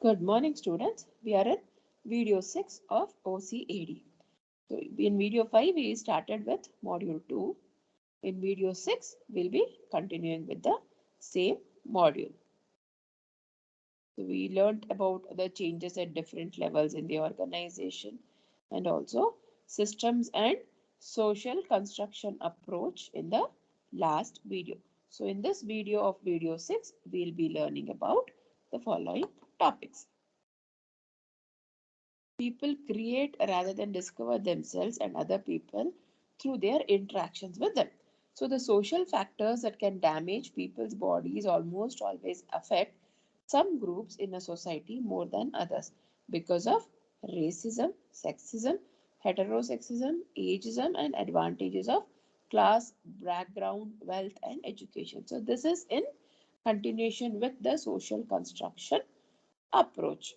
Good morning, students. We are in video 6 of OCAD. So, in video 5, we started with module 2. In video 6, we'll be continuing with the same module. So, we learned about the changes at different levels in the organization and also systems and social construction approach in the last video. So, in this video of video 6, we'll be learning about the following topics. People create rather than discover themselves and other people through their interactions with them. So, the social factors that can damage people's bodies almost always affect some groups in a society more than others because of racism, sexism, heterosexism, ageism, and advantages of class, background, wealth, and education. So, this is in continuation with the social construction approach.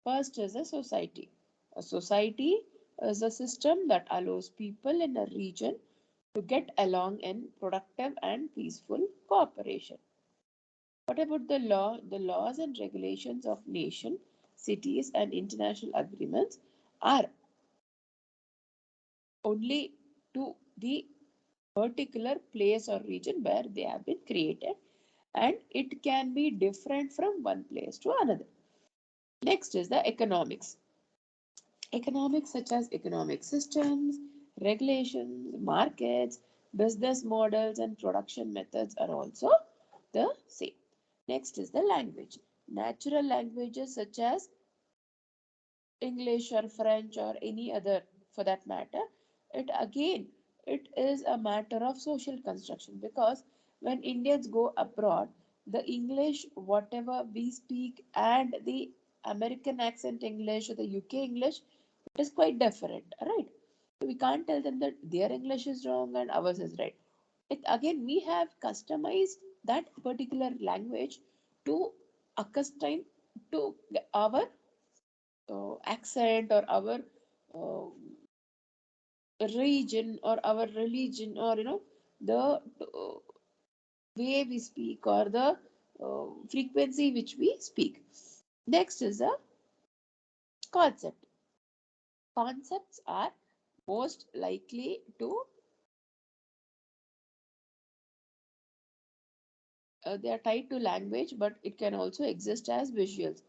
First is a society. A society is a system that allows people in a region to get along in productive and peaceful cooperation. What about the law? The laws and regulations of nation, cities, and international agreements are only to the particular place or region where they have been created, and it can be different from one place to another. Next is the economics. Economics such as economic systems, regulations, markets, business models, and production methods are also the same. Next is the language. Natural languages such as English or French or any other for that matter, it is a matter of social construction because when Indians go abroad, the English whatever we speak and the American accent English or the UK English, it is quite different, right? So we can't tell them that their English is wrong and ours is right. Again, we have customized that particular language to accustom to our accent or our uh, region or our religion or the way we speak or the frequency which we speak. Next is a concept. Concepts are most likely to they are tied to language, but it can also exist as visuals.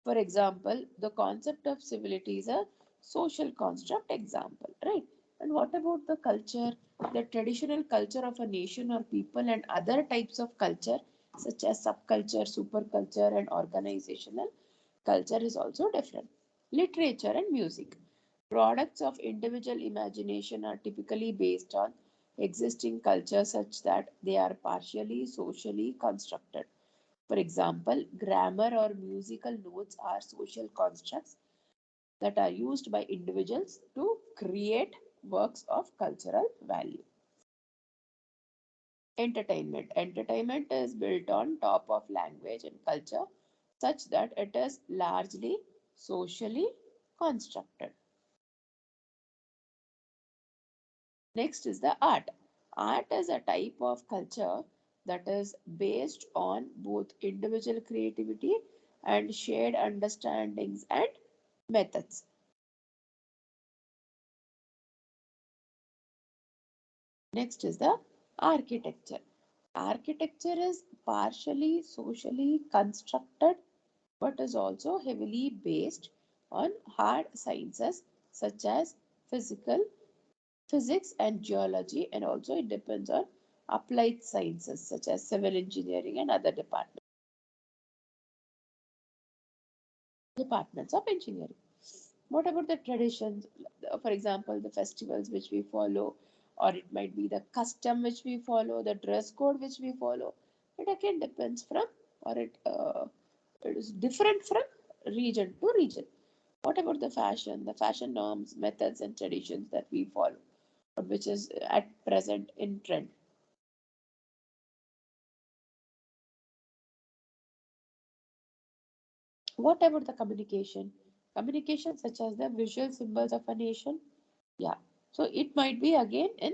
For example, the concept of civility is a social construct example, right? And what about the culture? The traditional culture of a nation or people and other types of culture, such as subculture, superculture, and organizational culture, is also different. Literature and music. Products of individual imagination are typically based on existing culture such that they are partially socially constructed. For example, grammar or musical notes are social constructs that are used by individuals to create works of cultural value. Entertainment. Entertainment is built on top of language and culture such that it is largely socially constructed. Next is the art. Art is a type of culture that is based on both individual creativity and shared understandings and methods. Next is the architecture. Architecture is partially socially constructed but is also heavily based on hard sciences such as physical physics and geology, and also it depends on applied sciences such as civil engineering and other departments of engineering. What about the traditions? For example, the festivals which we follow, or it might be the custom which we follow, the dress code which we follow. It again depends from, or it is different from region to region. What about the fashion? The fashion norms, methods, and traditions that we follow, which is at present in trend. What about the communication? Communication such as the visual symbols of a nation. Yeah. So it might be again in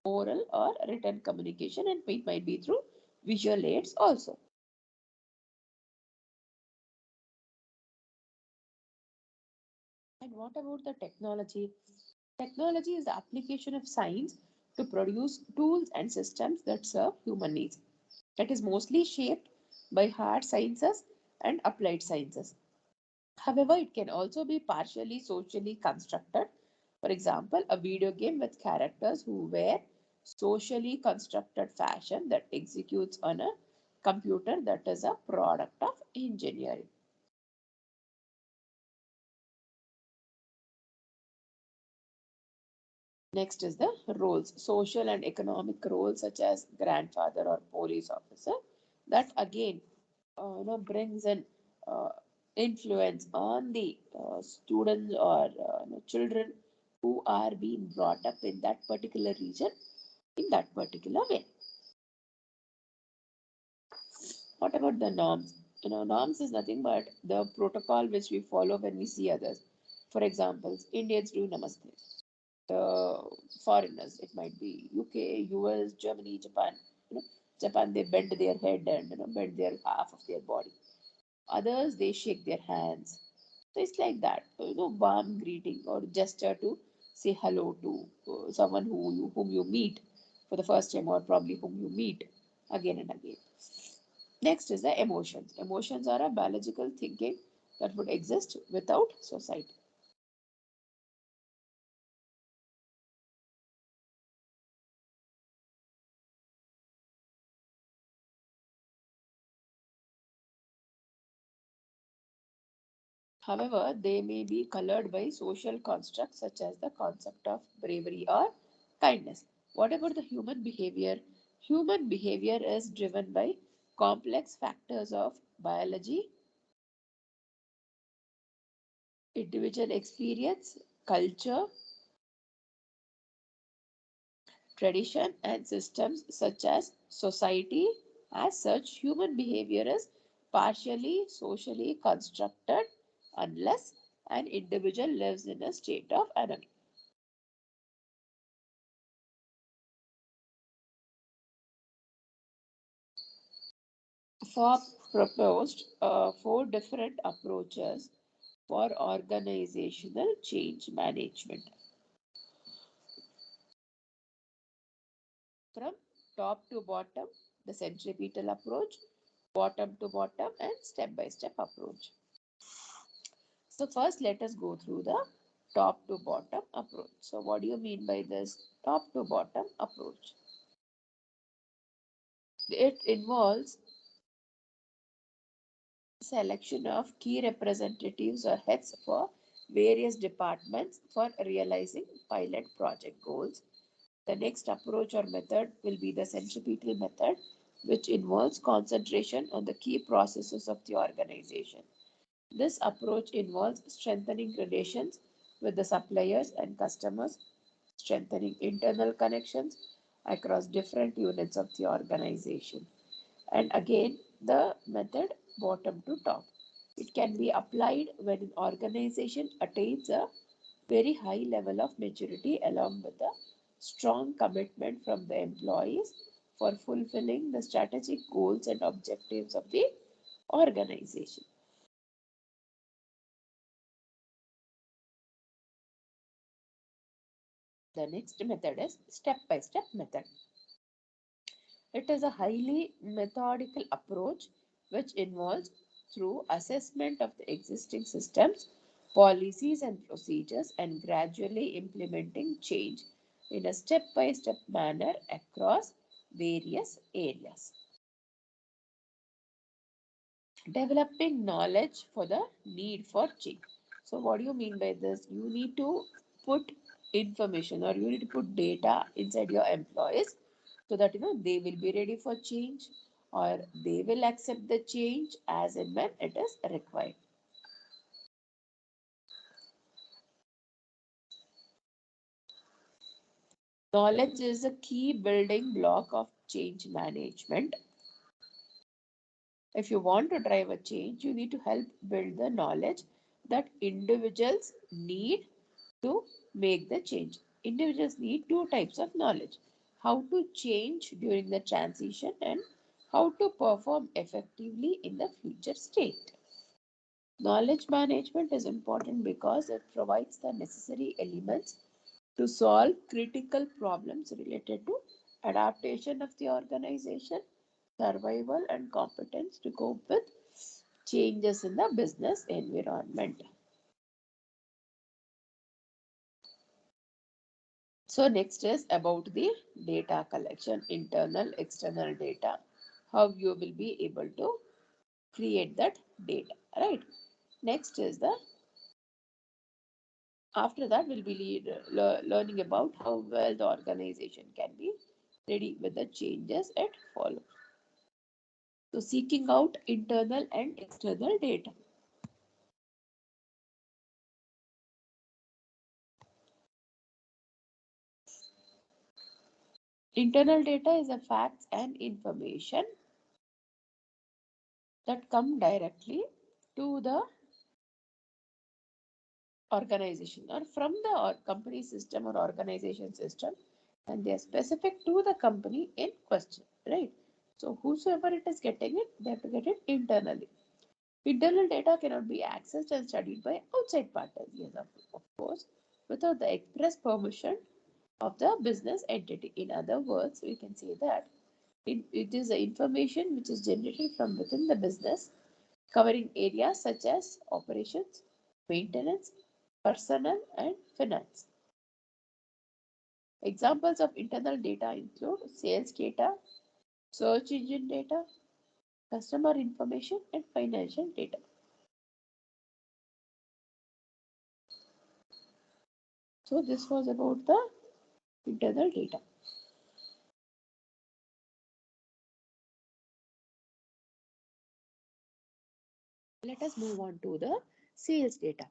oral or written communication, and it might be through visual aids also. And what about the technology? Technology is the application of science to produce tools and systems that serve human needs. It is mostly shaped by hard sciences and applied sciences. However, it can also be partially socially constructed. For example, a video game with characters who wear socially constructed fashion that executes on a computer that is a product of engineering. Next is the roles, social and economic roles such as grandfather or police officer. That again, brings an uh, influence on the students or children who are being brought up in that particular region in that particular way. What about the norms? Norms is nothing but the protocol which we follow when we see others. For example, Indians do namaste. Foreigners, it might be UK, US, Germany, Japan. Japan, they bend their head and bend their half of their body. Others, they shake their hands. So it's like that, warm greeting or gesture to say hello to someone whom you meet for the first time or probably whom you meet again and again. Next is the emotions. Emotions are a biological thinking that would exist without society. However, they may be colored by social constructs such as the concept of bravery or kindness. What about the human behavior? Human behavior is driven by complex factors of biology, individual experience, culture, tradition, and systems such as society. As such, human behavior is partially socially constructed unless an individual lives in a state of anarchy. For proposed four different approaches for organizational change management from top to bottom, the centripetal approach, bottom to bottom, and step by step approach. So, first, let us go through the top to bottom approach. So, what do you mean by this top to bottom approach? It involves selection of key representatives or heads for various departments for realizing pilot project goals. The next approach or method will be the centripetal method, which involves concentration on the key processes of the organization. This approach involves strengthening relations with the suppliers and customers, strengthening internal connections across different units of the organization. And again, the method bottom to top. It can be applied when an organization attains a very high level of maturity along with a strong commitment from the employees for fulfilling the strategic goals and objectives of the organization. The next method is step by step method. It is a highly methodical approach which involves through assessment of the existing systems, policies and procedures and gradually implementing change in a step by step manner across various areas. Developing knowledge for the need for change. So, what do you mean by this? You need to put information or you need to put data inside your employees so that they will be ready for change or they will accept the change as and when it is required. Knowledge is a key building block of change management. If you want to drive a change, you need to help build the knowledge that individuals need to make the change. Individuals need two types of knowledge: how to change during the transition and how to perform effectively in the future state. Knowledge management is important because it provides the necessary elements to solve critical problems related to adaptation of the organization, survival, and competence to cope with changes in the business environment. So next is about the data collection, internal, external data, how you will be able to create that data, right? Next is the, after that we'll be learning about how well the organization can be ready with the changes at follow. So seeking out internal and external data. Internal data is a facts and information that come directly to the organization or from the company system or organization system, and they are specific to the company in question, right? So whosoever it is getting it, they have to get it internally. Internal data cannot be accessed and studied by outside parties, yes, of course, without the express permission of the business entity. In other words, we can say that it is the information which is generated from within the business, covering areas such as operations, maintenance, personnel, and finance. Examples of internal data include sales data, search engine data, customer information, and financial data. So this was about the internal data. Let us move on to the sales data.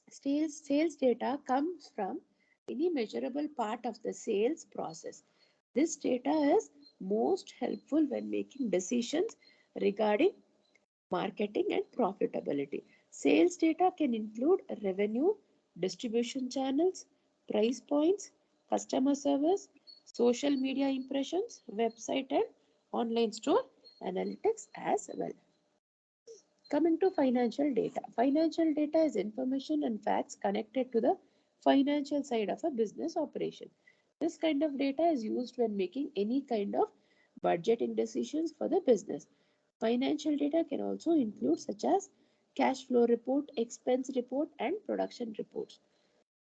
Sales data comes from any measurable part of the sales process. This data is most helpful when making decisions regarding marketing and profitability. Sales data can include revenue, distribution channels, price points, customer service, social media impressions, website and online store analytics as well. Coming to financial data. Financial data is information and facts connected to the financial side of a business operation. This kind of data is used when making any kind of budgeting decisions for the business. Financial data can also include such as cash flow report, expense report, and production reports.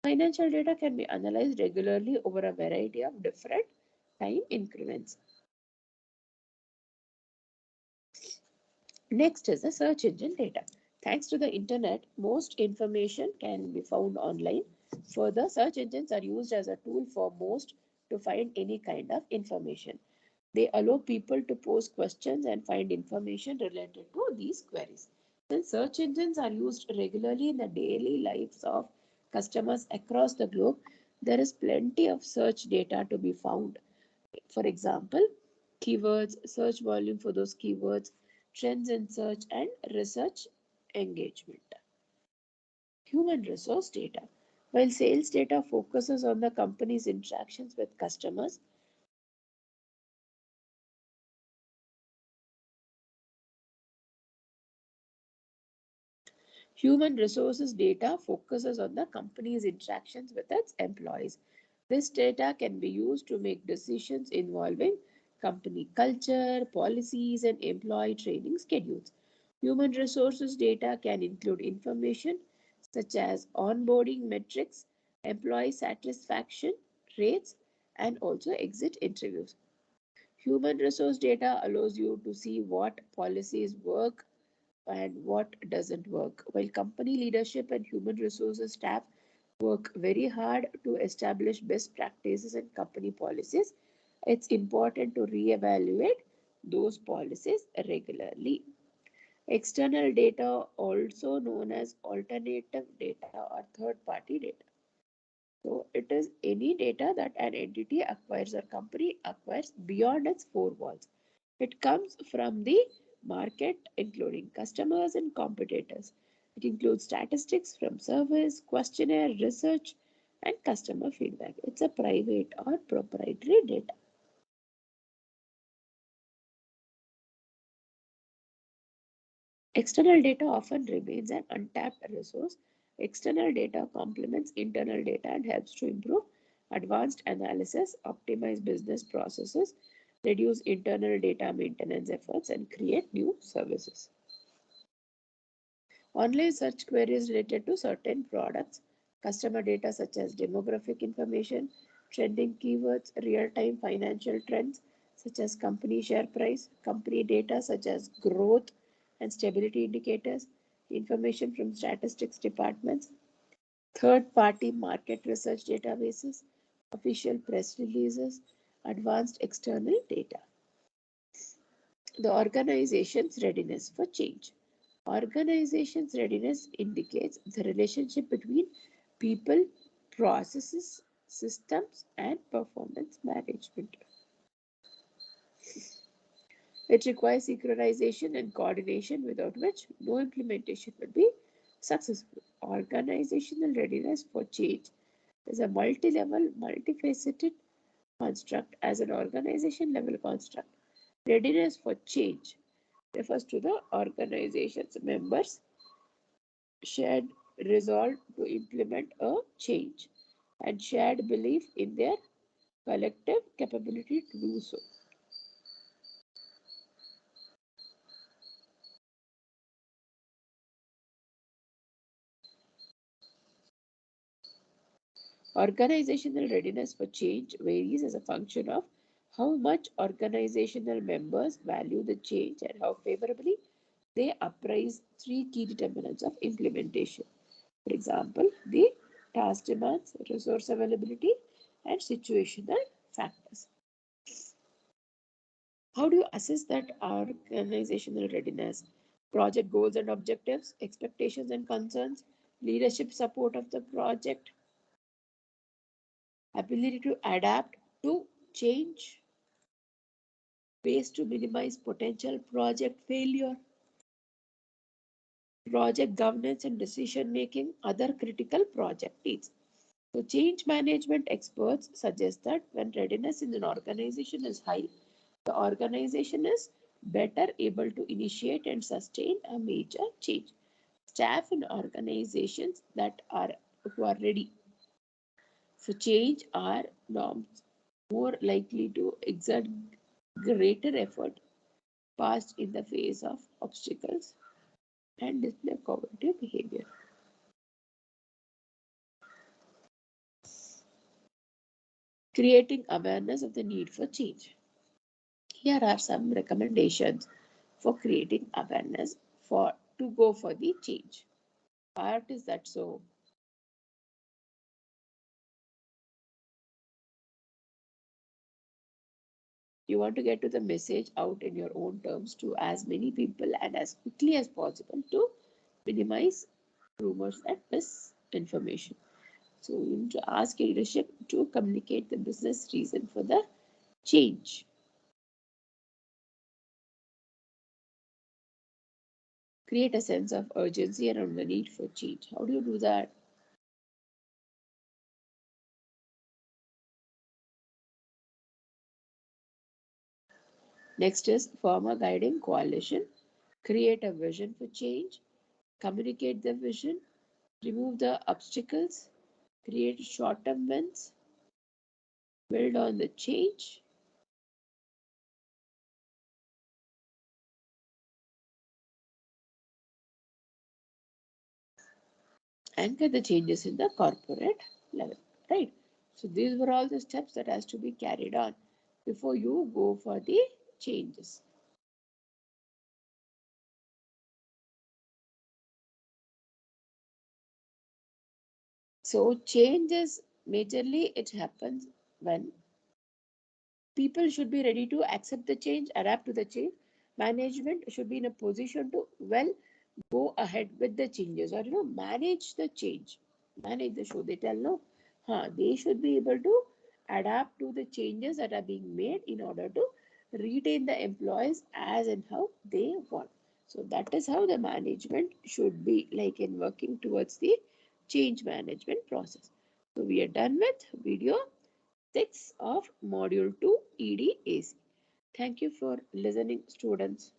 Financial data can be analyzed regularly over a variety of different time increments. Next is the search engine data. Thanks to the internet, most information can be found online. Further, search engines are used as a tool for most to find any kind of information. They allow people to pose questions and find information related to these queries. Since search engines are used regularly in the daily lives of customers across the globe, there is plenty of search data to be found. For example, keywords, search volume for those keywords, trends in search, and research engagement. Human resource data. While sales data focuses on the company's interactions with customers, human resources data focuses on the company's interactions with its employees. This data can be used to make decisions involving company culture, policies, and employee training schedules. Human resources data can include information such as onboarding metrics, employee satisfaction rates, and also exit interviews. Human resource data allows you to see what policies work and what doesn't work. While company leadership and human resources staff work very hard to establish best practices and company policies, it's important to reevaluate those policies regularly. External data, also known as alternative data or third party data. So it is any data that an entity acquires or company acquires beyond its four walls. It comes from the market, including customers and competitors. It includes statistics from surveys, questionnaire, research, and customer feedback. It's a private or proprietary data. External data often remains an untapped resource. External data complements internal data and helps to improve advanced analysis, optimize business processes, reduce internal data maintenance efforts, and create new services. Online search queries related to certain products, customer data such as demographic information, trending keywords, real-time financial trends such as company share price, company data such as growth and stability indicators, information from statistics departments, third-party market research databases, official press releases, advanced external data. The organization's readiness for change. Organization's readiness indicates the relationship between people, processes, systems, and performance management. It requires synchronization and coordination, without which no implementation will be successful. Organizational readiness for change is a multi-level, multifaceted construct. As an organization level construct, readiness for change refers to the organization's members' shared resolve to implement a change and shared belief in their collective capability to do so. Organizational readiness for change varies as a function of how much organizational members value the change and how favorably they appraise three key determinants of implementation. For example, the task demands, resource availability, and situational factors. How do you assess that organizational readiness? Project goals and objectives, expectations and concerns, leadership support of the project, ability to adapt to change, ways to minimize potential project failure, project governance and decision making, other critical project needs. So, change management experts suggest that when readiness in an organization is high, the organization is better able to initiate and sustain a major change. Staff in organizations that are who are ready for change are norms more likely to exert greater effort past in the face of obstacles and display cooperative behavior. Creating awareness of the need for change. Here are some recommendations for creating awareness for to go for the change. Art is that so? You want to get to the message out in your own terms to as many people and as quickly as possible to minimize rumors and misinformation. So you need to ask your leadership to communicate the business reason for the change. Create a sense of urgency around the need for change. How do you do that? Next is form a guiding coalition. Create a vision for change. Communicate the vision. Remove the obstacles. Create short-term wins. Build on the change. Anchor the changes in the corporate level, right? So these were all the steps that has to be carried on before you go for the changes. So changes majorly it happens when people should be ready to accept the change, adapt to the change. Management should be in a position to well go ahead with the changes or manage the change, manage the show. They tell no, they should be able to adapt to the changes that are being made in order to retain the employees as and how they want. So that is how the management should be like in working towards the change management process. So we are done with video 6 of module 2 EDAC. Thank you for listening, students.